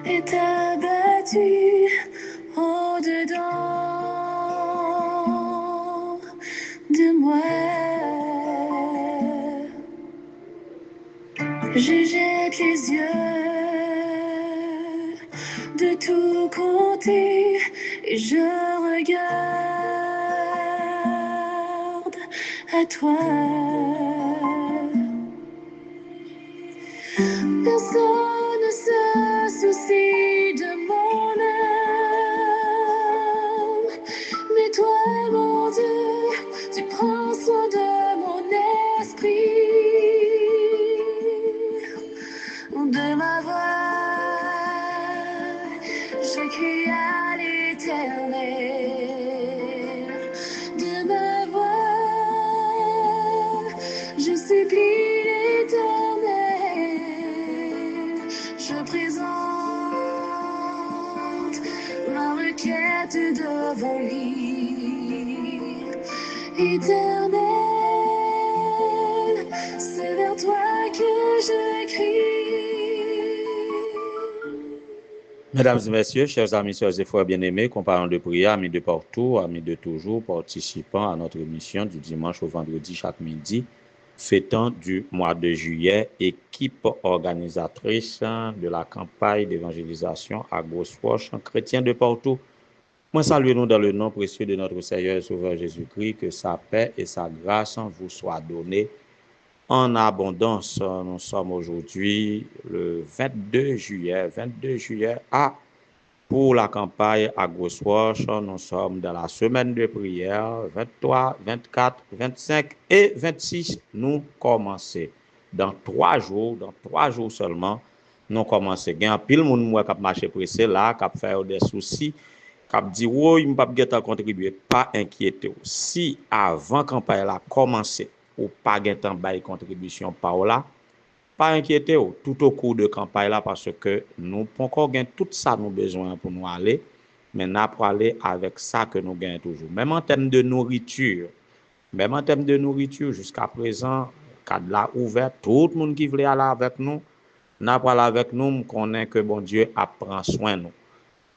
est abattu au-dedans de moi. Je jette les yeux de tous côtés et je regarde à toi. Personne ne se soucie de mon âme, mais toi, mon Dieu, tu prends soin de mon esprit, de ma voix. Je crie à l'Éternel, de ma voix. Je supplie l'Éternel. Je présente ma requête devant lui. Éternel, c'est vers toi que je crie. Mesdames et messieurs, chers amis, sœurs et frères bien-aimés, compagnons de prière, amis de partout, amis de toujours, participants à notre émission du dimanche au vendredi chaque midi, fêtant du mois de juillet, équipe organisatrice de la campagne d'évangélisation à Grosse-Roche, chrétiens de partout. Moi, saluez-nous dans le nom précieux de notre Seigneur et Sauveur Jésus-Christ, que sa paix et sa grâce vous soient données en abondance. Nous sommes aujourd'hui le 22 juillet pour la campagne à Grosse-Roche. Nous sommes dans la semaine de prière 23, 24, 25 et 26. Nous commençons dans 3 jours seulement. Nous commençons. Il y a un pile monde qui a marché pressé là, qui a fait des soucis, qui a dit oui, il ne peut pas contribuer. Pas inquiéter. Si avant la campagne a commencé, ou pas de temps de contribution par là, pas inquiéter tout au cours de campagne là parce que nous pas encore gain tout ça nous besoin pour nous aller, mais n'a pour aller avec ça que nous gagnons toujours. Même en termes de nourriture, jusqu'à présent, cadre là ouvert, tout le monde qui voulait aller avec nous, n'a pour aller avec nous, connaît que bon Dieu prend soin de nous.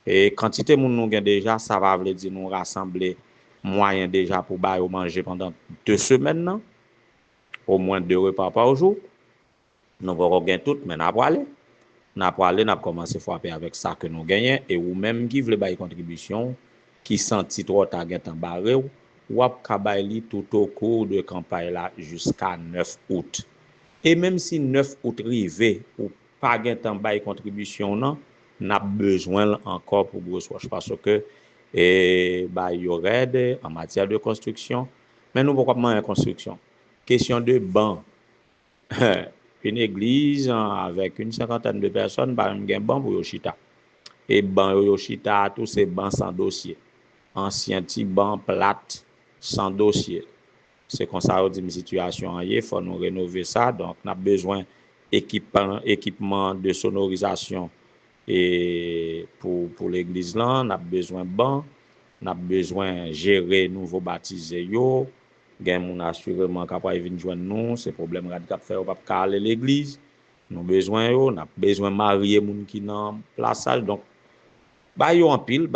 Et quantité moun nous gain déjà, ça va veut dire nous rassembler moyen déjà pour bailler manger pendant 2 semaines non? Au moins 2 repas par jour. Nous allons gagner tout, mais nous allons commencer à frapper avec ça que nous gagnons. Et ou même qui veut bailler contribution, qui senti trop tard en barré, ou ap kabaili tout au cours de campagne là jusqu'à 9 août. Et même si 9 août rivé ou pas gain bailler contribution non, n'a besoin encore pour Grosse-Roche parce que y aurait en matière de construction, mais nous pourquoi pas en construction. Question de banc. Une église avec une cinquantaine de personnes, par un banc pour Yoshita. Et banc Yoshita, tous ces bancs sans dossier. Ancien petit banc plate sans dossier. C'est comme ça, une situation, il faut nous rénover ça. Donc, on a besoin d'équipement de sonorisation et pour l'église là, on a besoin de banc, on a besoin de gérer nouveaux baptisés. Gen moun assurément capable venir joindre nous, c'est problème radical faire pas caler l'église. Nous besoin n'a besoin marier moun qui dans plaçage donc ba yo en pile,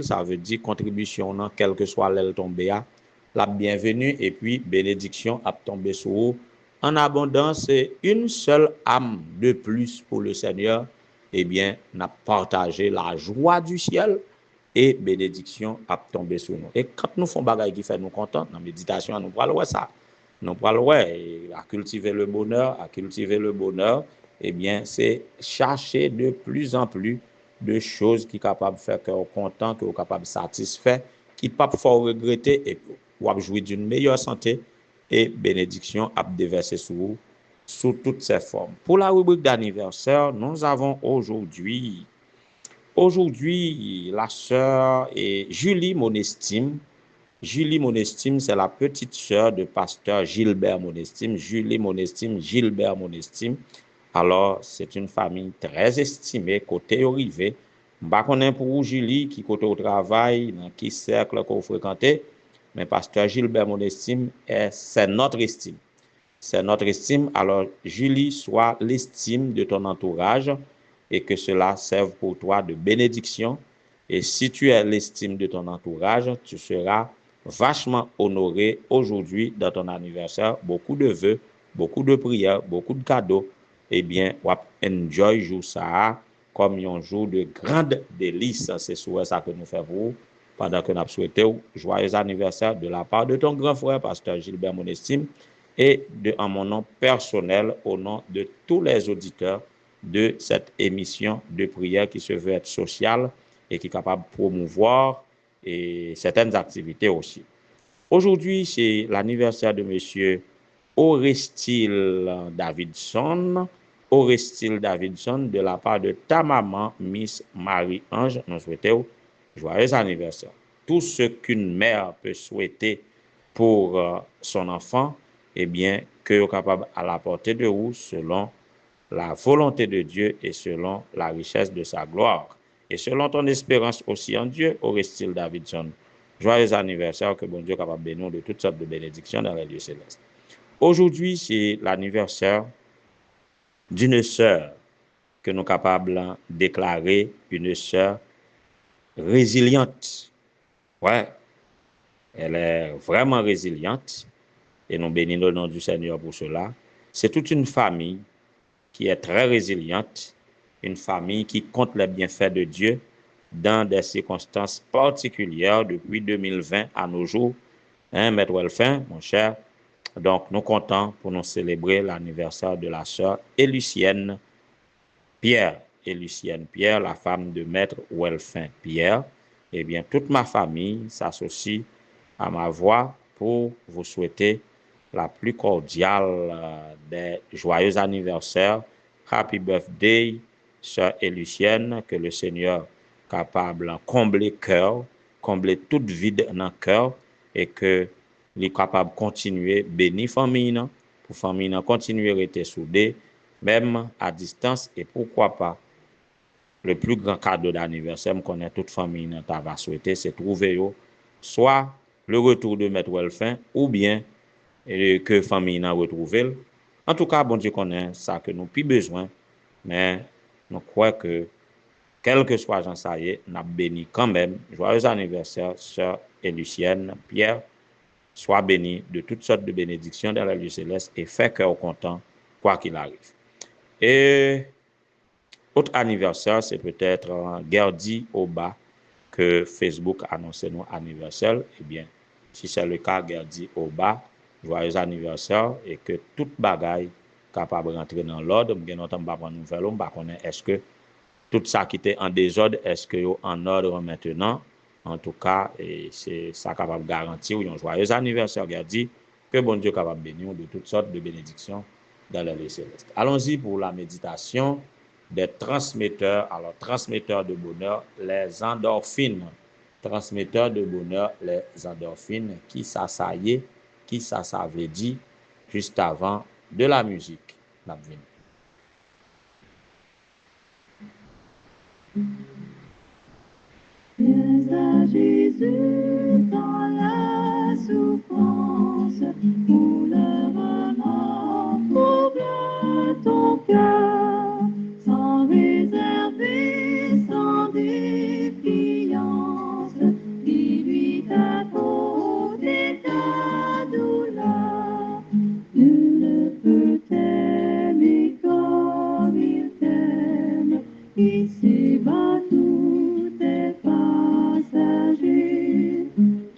ça veut dire contribution nan quel que soit l'elle tombé a la bienvenue et puis bénédiction a tombé sur vous en abondance et une seule âme de plus pour le Seigneur. Eh bien, n'a partagé la joie du ciel et bénédiction a tombé sur nous. Et quand nous faisons bagaille qui fait nous contents, dans la méditation, nous parlons ça. Nous parlons à cultiver le bonheur, eh bien, c'est chercher de plus en plus de choses qui sont capables de faire que vous content, que vous capable de satisfaire, qui ne pas faut regretter et vous jouir d'une meilleure santé et bénédiction à déverser sur vous sous toutes ses formes. Pour la rubrique d'anniversaire, nous avons aujourd'hui la sœur Julie Monestime. Julie Monestime, c'est la petite sœur de pasteur Gilbert Monestime. Julie Monestime, Gilbert Monestime. Alors, c'est une famille très estimée, côté arrivé. Je ne sais pas pour Julie, qui côté au travail, dans qui cercle que vous fréquentez, mais pasteur Gilbert Monestime, c'est notre estime. C'est notre estime. Alors, Julie, soit l'estime de ton entourage. et que cela serve pour toi de bénédiction. Et si tu as l'estime de ton entourage, tu seras vachement honoré aujourd'hui dans ton anniversaire. Beaucoup de vœux, beaucoup de prières, beaucoup de cadeaux. Eh bien, wap enjoy jour ça comme un jour de grande délice. C'est souvent ça que nous faisons pour vous, pendant que nous souhaitons joyeux anniversaire de la part de ton grand frère, pasteur Gilbert Monestime, et en mon nom personnel, au nom de tous les auditeurs de cette émission de prière qui se veut être sociale et qui est capable de promouvoir et certaines activités aussi. Aujourd'hui, c'est l'anniversaire de monsieur Orestille Davidson. Orestille Davidson, de la part de ta maman, Miss Marie-Ange, nous souhaitons joyeux anniversaire. Tout ce qu'une mère peut souhaiter pour son enfant, eh bien, que vous êtes capable à la portée de vous selon la volonté de Dieu et selon la richesse de sa gloire. Et selon ton espérance aussi en Dieu, Orestille Davidson, joyeux anniversaire, que bon Dieu est capable de bénir de toutes sortes de bénédictions dans les lieux célestes. Aujourd'hui, c'est l'anniversaire d'une sœur que nous sommes capables de déclarer une sœur résiliente. Ouais, elle est vraiment résiliente et nous bénissons le nom du Seigneur pour cela. C'est toute une famille qui est très résiliente, une famille qui compte les bienfaits de Dieu dans des circonstances particulières depuis 2020 à nos jours. Hein, Maître Welfin, mon cher. Donc, nous comptons pour nous célébrer l'anniversaire de la sœur Lucienne Pierre. Lucienne Pierre, la femme de Maître Welfin Pierre. Eh bien, toute ma famille s'associe à ma voix pour vous souhaiter la plus cordiale des joyeux anniversaires. Happy birthday, sœur Lucienne, que le Seigneur capable de combler cœur, combler toute vide dans le cœur, et que il est capable de continuer bénir famille, pour famille continuer à rester soudée, même à distance, et pourquoi pas. Le plus grand cadeau d'anniversaire, je connais toute famille qui va souhaiter, c'est trouver soit le retour de Maître Welfin, ou bien que famille n'a retrouvé. En tout cas, bon Dieu connaît ça que nous plus besoin, mais nous croyons que quel que soit Jean Saillé, nous avons béni quand même. Joyeux anniversaire, sœur Lucienne Pierre. Sois béni de toutes sortes de bénédictions dans la lieu céleste et fais cœur content, quoi qu'il arrive. Et autre anniversaire, c'est peut-être Gerdy Oba, que Facebook annonce nous anniversaire. Eh bien, si c'est le cas, Gerdy Oba, joyeux anniversaire et que toute bagaille capable de rentrer dans l'ordre. Bien entendu, je ne vais pas nouvelle, je ne sais pas est-ce que tout ça qui était en désordre, est-ce que en ordre maintenant? En tout cas, c'est ça capable de garantir un joyeux anniversaire, Gerdy, que bon Dieu capable de bénir de toutes sortes de bénédictions dans la vie céleste. Allons-y pour la méditation des transmetteurs. Alors, transmetteurs de bonheur, les endorphines. Transmetteurs de bonheur, les endorphines. Qui ça y est, qui ça veut dire, juste avant de la musique. Viens à Jésus dans la souffrance, où le remords trouble ton cœur, sans réserver, sans défiance, dis-lui ta faute et ta douleur. Nul ne peut t'aimer comme il t'aime, ici-bas tout est passager.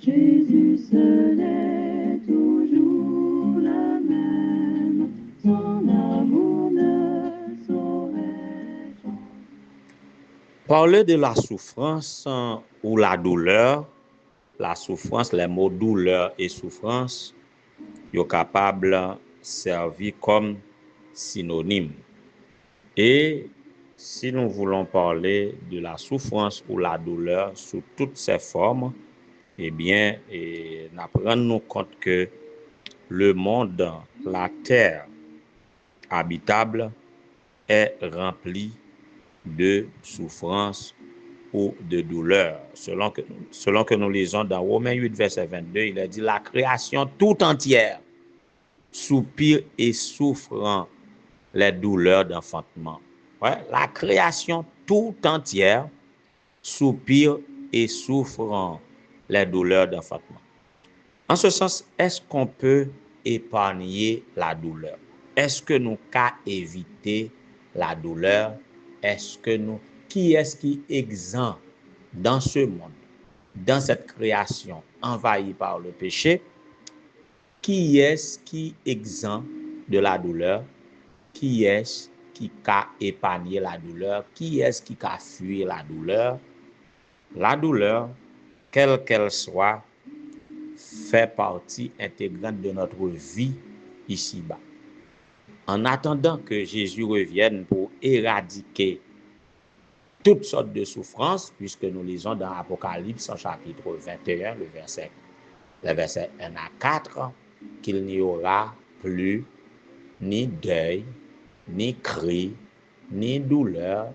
Jésus seul est toujours le même, son amour ne saurait changer. Parler de la souffrance ou la souffrance, les mots douleur et souffrance, sont capables de servir comme synonyme. Et si nous voulons parler de la souffrance ou la douleur sous toutes ses formes, eh bien, nous prenons compte que le monde, la terre habitable, est rempli de souffrance ou de douleur. Selon que nous lisons dans Romains 8, verset 22, il a dit la création tout entière soupire et souffre les douleurs d'enfantement. Ouais, la création tout entière soupire et souffre les douleurs d'enfantement. En ce sens, est-ce qu'on peut épargner la douleur? Est-ce que nous pouvons éviter la douleur? Qui est-ce qui est exempt dans ce monde, dans cette création envahie par le péché? Qui est-ce qui est exempt de la douleur? Qui est-ce qui a épargné la douleur? Qui est-ce qui a fui la douleur? La douleur, quelle qu'elle soit, fait partie intégrante de notre vie ici-bas. En attendant que Jésus revienne pour éradiquer toutes sortes de souffrances, puisque nous lisons dans Apocalypse en chapitre 21, le verset 1 à 4, qu'il n'y aura plus ni deuil, ni cri, ni douleur,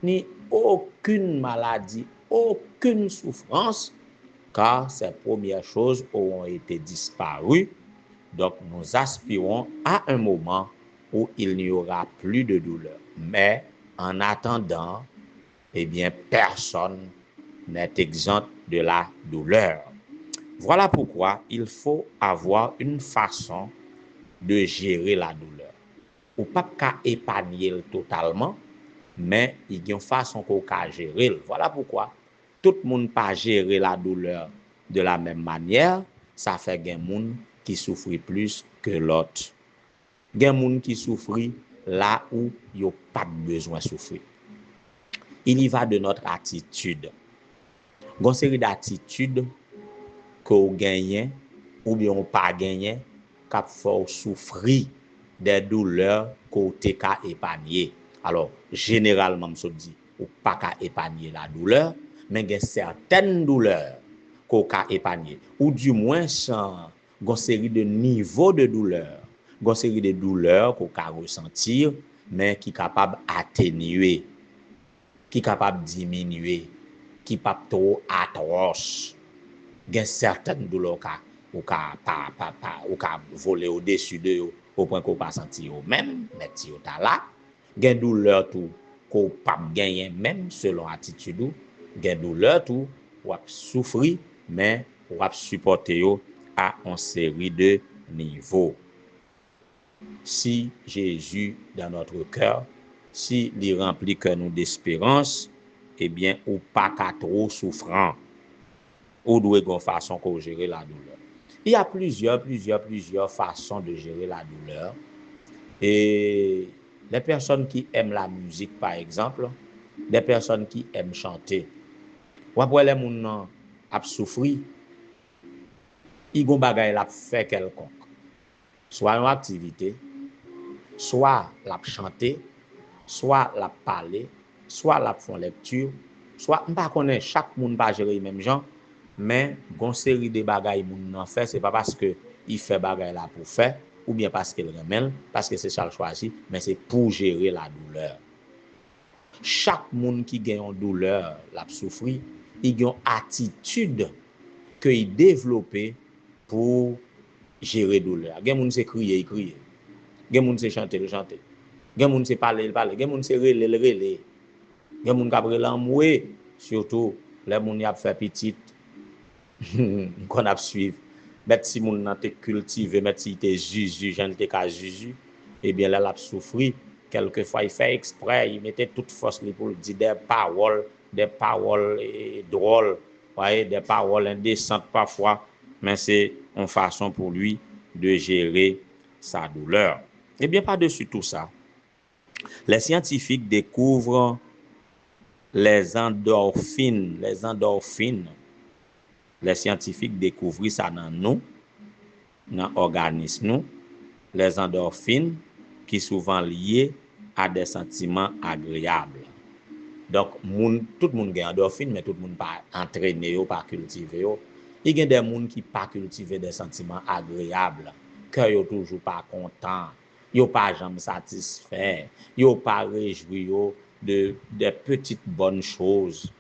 ni aucune maladie, aucune souffrance, car ces premières choses auront été disparues. Donc, nous aspirons à un moment où il n'y aura plus de douleur. Mais, en attendant, eh bien, personne n'est exempt de la douleur. Voilà pourquoi il faut avoir une façon de gérer la douleur. Ou pas qu'à épargner totalement, mais il y a une façon qu'on peut gérer. Voilà pourquoi tout le monde pas gérer la douleur de la même manière. Ça fait qu'il y a des gens qui souffrent plus que l'autre. Il y a des gens qui souffrent là où il n'y a pas besoin de souffrir. Il y va de notre attitude. Il y a une série d'attitudes qu'on gagne ou bien on pas gagné, qu'on fait souffrir des douleurs qu'on t'a épargné. Alors, généralement, je dis, ou pas qu'à épargner la douleur, mais il y a certaines douleurs qu'on a épargné, ou du moins, une série de niveaux de douleur, une série de douleurs qu'on a ressentir, mais qui est capable d'atténuer, qui est capable de diminuer, qui n'est pas trop atroce. Il y a certaines douleurs ou ka voler au-dessus de eux, au point qu'on pas sentir même, mais si vous êtes là, il y a douleur tout qu'on pas gagner même selon attitude, il y a douleur tout ou souffrir mais ou supporter à une série de niveaux. Si Jésus dans notre cœur, si il remplit que nous d'espérance, eh bien ou pas qu'à trop souffrant. Ou doit une façon qu'on gérer la douleur. Il y a plusieurs façons de gérer la douleur. Et les personnes qui aiment la musique, par exemple, des personnes qui aiment chanter, ou après les gens qui souffrent, ils ont bagay la fait quelconque. Soit une activité, soit la chanter, soit la parler, soit la font lecture, soit on pas connaît chaque monde pas gérer même gens. Mais gon série de bagaille moun nan fait, c'est pas parce que il fait bagaille là pour faire ou bien parce qu'il remèle, parce que c'est ça le choisi, mais c'est pour gérer la douleur. Chaque monde qui gagne une douleur, la souffrir, il a une attitude que il développe pour gérer douleur. Gen moun c'est crier, crier. Gen moun c'est chanter, chanter. Gen moun c'est parler, parler. Gen moun c'est rele. Gen moun ka prele amoué, surtout les moun y a fait petite qu'on a suivre. Mais si moun nan te cultivé, mais si te juju, j'en te ka juju, eh bien là l'a souffri. Quelquefois il fait exprès, il mettait toute force pour dire des paroles drôles, ouais, des paroles indécentes parfois, mais c'est une façon pour lui de gérer sa douleur. Eh bien par-dessus tout ça, les scientifiques découvrent les endorphines. Les scientifiques découvrent ça dans nous, dans l'organisme nous, les endorphines qui sont souvent liées à des sentiments agréables. Donc, tout le monde a endorphines, mais tout le monde pas entraîné ou pas cultivé. Il y a des gens qui pas cultivé des sentiments agréables, que yo toujours pas content, yo pas jamais satisfait, yo pas réjoui de des petites bonnes choses.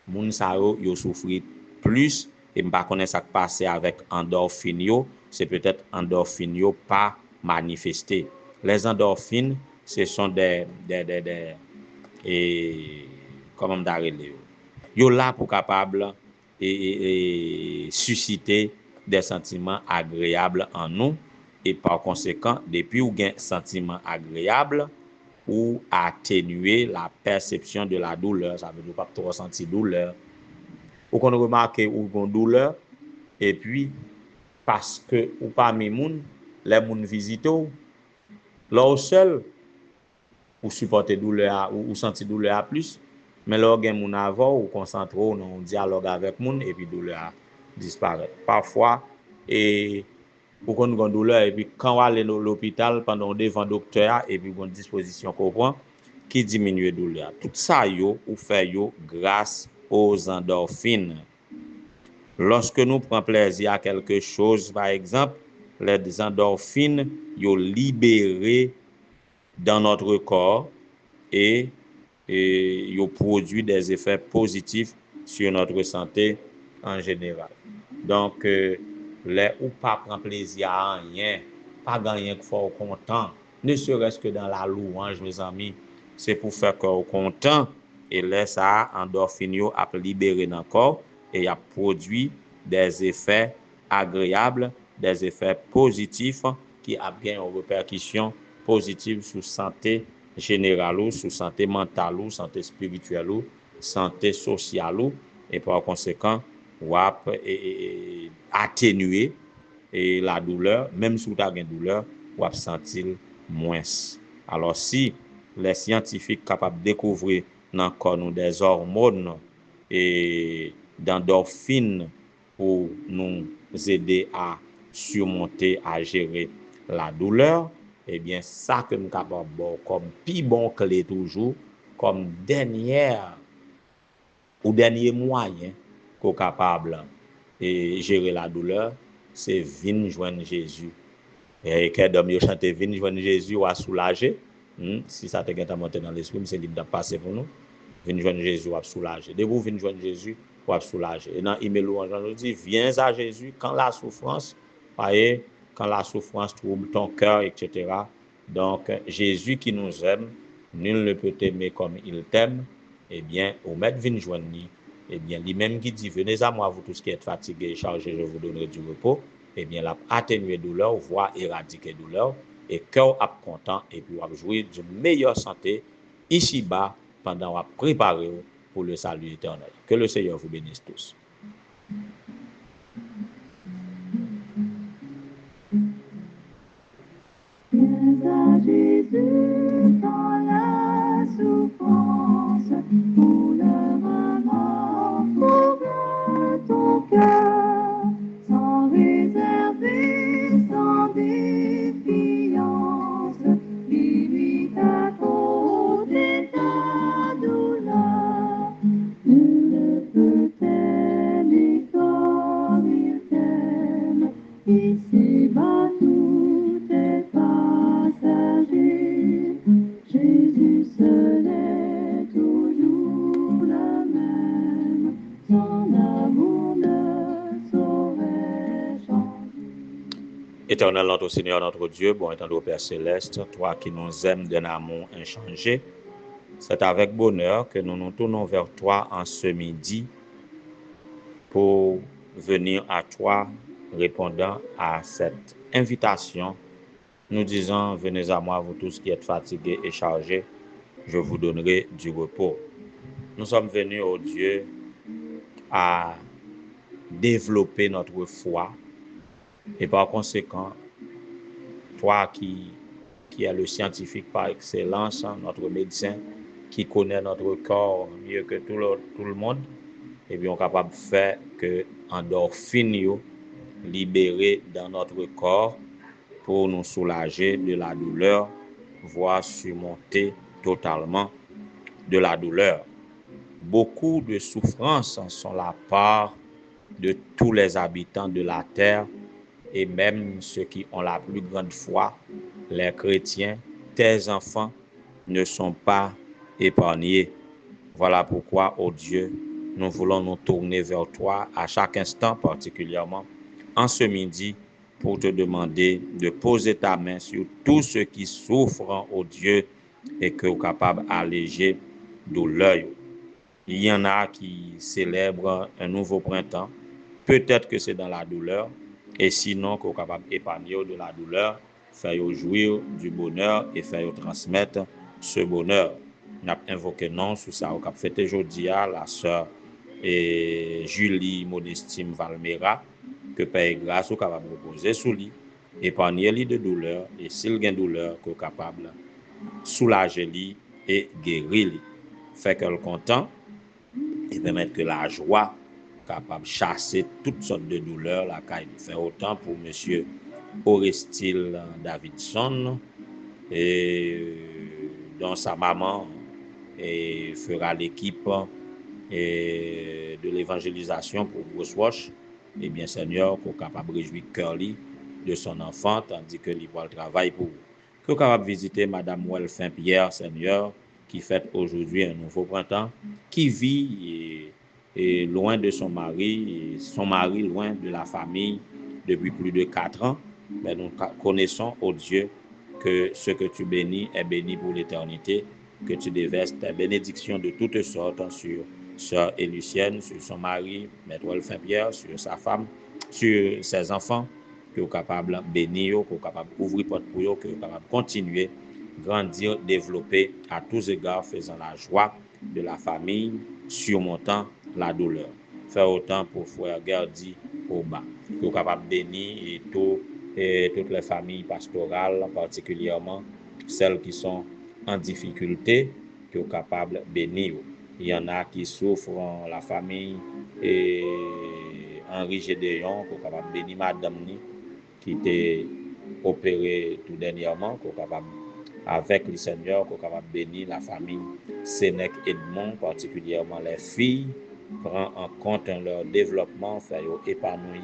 Moun sa yo souffrir plus et m'pa connaît ça qui passe avec endorphine yo, c'est peut-être endorphine yo pas manifesté. Les endorphines ce sont et comment m'darrele yo là pour capable et susciter des sentiments agréables en nous et par conséquent depuis ou gain sentiment agréable ou atténuer la perception de la douleur, ça veut dire pas trop ressentir douleur ou qu'on remarque ou gon douleur et puis parce que ou parmi moun les moun visito là seul ou supporter douleur ou sentir douleur plus mais là gen moun avant ou concentré dans dialogue avec moun et puis douleur disparaît parfois et ou qu'on gon douleur et puis quand on aller dans l'hôpital pendant devant docteur et puis gon disposition qu'on prend qui diminue douleur tout ça yo ou fait yo grâce aux endorphines. Lorsque nous prenons plaisir à quelque chose, par exemple, les endorphines sont libérées dans notre corps et ils produisent des effets positifs sur notre santé en général. Donc, les ou pas prendre plaisir à rien, pas gagner qu'il faut content, ne serait-ce que dans la louange, mes amis, c'est pour faire qu'on content et laisse ça endorphine à libérer dans le corps et a produit des effets agréables, des effets positifs qui a bien une répercussion positive sur santé générale, sur santé mentale, santé spirituelle, santé sociale et par conséquent ou atténuer et la douleur, même si vous avez une douleur, ou sentir moins. Alors si les scientifiques capables de découvrir dans le corps nous des hormones et d'endorphines pour nous aider à surmonter, à gérer la douleur, eh bien ça que nous capable comme plus bon clé toujours, comme dernier moyen qu'on capable et gérer la douleur, c'est venir joindre Jésus. Et que d'homme yo chante venir joindre Jésus ou à soulager. Si ça te gâte à monter dans l'esprit, c'est libre de passer pour nous. Venir joindre Jésus ou à soulager. Dès que vous venez joindre Jésus ou à soulager. Et dans l'email louange, on dit viens à Jésus quand la souffrance, voyez, quand la souffrance trouble ton cœur, etc. Donc Jésus qui nous aime, nul ne peut t'aimer comme il t'aime. Eh bien, au maître venir joindre eh bien, lui-même qui dit, venez à moi, vous tous qui êtes fatigués et chargés, je vous donnerai du repos. Eh bien, la atténuer douleur, voire éradiquer douleur, et cœur a content, et puis on va jouir d'une meilleure santé ici-bas, pendant qu'on préparer pour le salut éternel. Que le Seigneur vous bénisse tous. Jésus dans la souffrance, pour le remords, ouvre ton cœur, sans réserver, sans défiance, lis-lui ta faute et ta douleur. Nul ne peut t'aimer comme il t'aime, ici-bas tout est passager. Jésus seul est toujours le même, son amour ne saurait changer. Éternel notre Seigneur, notre Dieu, bon étant au Père Céleste, toi qui nous aimes d'un amour inchangé, c'est avec bonheur que nous nous tournons vers toi en ce midi pour venir à toi répondant à cette invitation, nous disons, venez à moi, vous tous qui êtes fatigués et chargés, je vous donnerai du repos. Nous sommes venus, au Dieu, à développer notre foi et par conséquent, toi qui est le scientifique par excellence, notre médecin, qui connaît notre corps mieux que tout le monde, et bien on est capable de faire que endorphines libérées dans notre corps pour nous soulager de la douleur, voire surmonter totalement de la douleur. Beaucoup de souffrances sont la part de tous les habitants de la terre et même ceux qui ont la plus grande foi, les chrétiens, tes enfants ne sont pas épargnés. Voilà pourquoi, ô Dieu, nous voulons nous tourner vers toi à chaque instant, particulièrement en ce midi, pour te demander de poser ta main sur tous ceux qui souffrent, ô Dieu, et que vous capable d'alléger douleur. Il y en a qui célèbrent un nouveau printemps. Peut-être que c'est dans la douleur, et sinon, qu'on est capable d'épargner de la douleur, faire jouir du bonheur et faire transmettre ce bonheur. On a invoqué non sous ça. On a fait aujourd'hui la sœur et Julie Modestime Valmera, que Père grâce, on est capable de reposer sous lui, épargner lui de douleur, et s'il y a une douleur, qu'on est capable de soulager lui et guérir lui. Fait que le content et permettre que la joie capable de chasser toutes sortes de douleurs la caille. Faire autant pour monsieur Orestille Davidson et dont sa maman et fera l'équipe et de l'évangélisation pour Grosswash. Eh bien, Seigneur, qu'on capable de réjouir cœur de son enfant, tandis que il va le travail pour vous. Qu'on capable de visiter Madame Welfin Pierre, Seigneur, qui fête aujourd'hui un nouveau printemps, qui vit et loin de son mari loin de la famille depuis plus de 4 ans. Mais nous connaissons, ô Dieu, que ce que tu bénis est béni pour l'éternité, que tu déverses ta bénédiction de toutes sortes sur sœur Lucienne, sur son mari, Maître Wolfin Pierre, sur sa femme, sur ses enfants, que vous capable de bénir, que vous capable d'ouvrir porte pour eux, que vous capable de continuer, grandir, développer à tous égards, faisant la joie de la famille, surmontant la douleur. Faire autant pour frère Gardi au bas, que vous capable de bénir et toutes les familles pastorales, particulièrement celles qui sont en difficulté, que vous capable de bénir. Il y en a qui souffrent, la famille et Henri Gédéon, qui est capable de bénir madame qui était opérée tout dernièrement, qui est capable avec le Seigneur, qui est capable de bénir la famille Sénèque Edmond, particulièrement les filles, prend en compte leur développement, faire épanouir,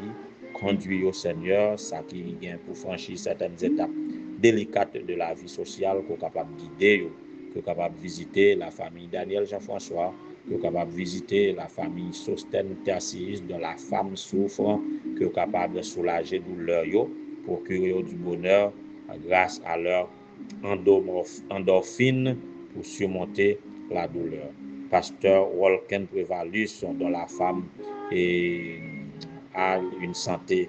conduire au Seigneur, ça qui vient pour franchir certaines étapes délicates de la vie sociale, qui est capable de guider, qui est capable de visiter la famille Daniel Jean-François, qui est capable de visiter la famille Sostène Tercis, dont la femme souffre, qui est capable de soulager douleur, procurer du bonheur grâce à leur endorphine pour surmonter la douleur. Pasteur Walken Prévalus, dont la femme a une santé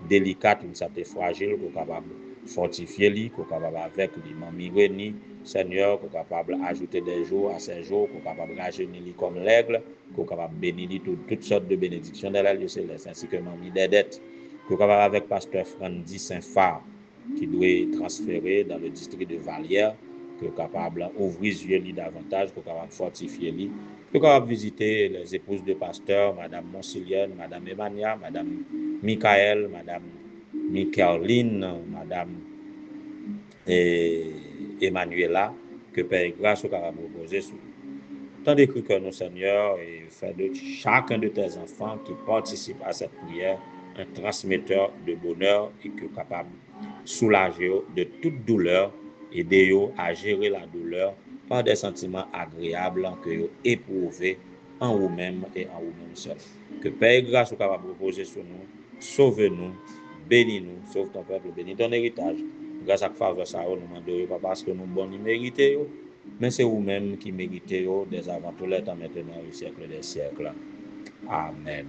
délicate, une santé fragile, qui est capable de fortifier lui, qui est capable avec lui, Mamie Rénie, Seigneur, qui est capable d'ajouter des jours à ces jours, qui est capable de rajeunir lui comme l'aigle, qui est capable de bénir lui toutes sortes de bénédictions de la lieu céleste, ainsi que Mamie Dedette, qui est capable avec Pasteur Frandy Saint-Phare, qui doit transférer dans le district de Vallière, qui est capable d'ouvrir les yeux davantage, qui est capable de fortifier lui, qui est capable de visiter les épouses de pasteur, Madame Monsilienne, Madame Emania, Madame Michael, Madame Michaeline, Madame Emmanuela, que Père grâce au capable de reposer sur nous. Tandis que nous, Seigneur, et fais de chacun de tes enfants qui participent à cette prière un transmetteur de bonheur et qui est capable de soulager de toute douleur, aider à gérer la douleur par des sentiments agréables que vous éprouvez en vous-même et en vous-même seul. Que Père grâce au capable de reposer sur nous, sauve-nous, bénis-nous, sauve ton peuple, bénis ton héritage. Grâce à la faveur, ça nous demandons, pas parce que nous bons mériter, mais c'est vous-même qui méritez dès avant tout le temps, maintenant, au siècle des siècles. Amen.